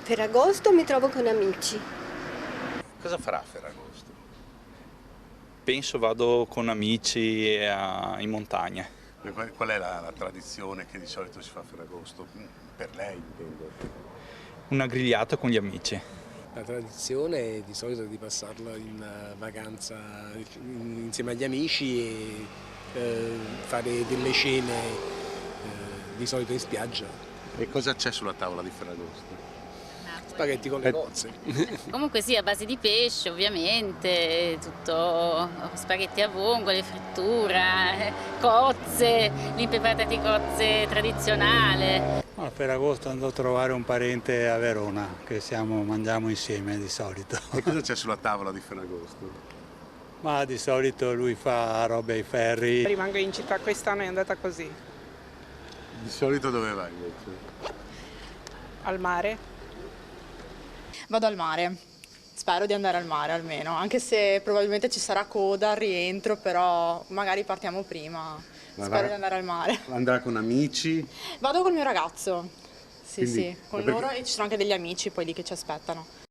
Ferragosto mi trovo con amici. Cosa farà a Ferragosto? Penso vado con amici in montagna. Qual è la tradizione che di solito si fa a Ferragosto? Per lei, intendo. Una grigliata con gli amici. La tradizione è di solito di passarla in vacanza insieme agli amici e fare delle cene di solito in spiaggia. E cosa c'è sulla tavola di Ferragosto? Spaghetti con le cozze. Comunque sì, a base di pesce ovviamente, tutto spaghetti a vongole, frittura, cozze, l'impepeata di cozze tradizionale. A Ferragosto andrò a trovare un parente a Verona, che mangiamo insieme di solito. E cosa c'è sulla tavola di Ferragosto? Ma di solito lui fa robe ai ferri. Rimango in città, quest'anno è andata così. Di solito dove vai invece? Al mare. Vado al mare, spero di andare al mare almeno, anche se probabilmente ci sarà coda al rientro, però magari partiamo prima, spero di andare al mare. Andrà con amici? Vado col mio ragazzo, sì Quindi, sì, con loro e ci sono anche degli amici poi lì che ci aspettano.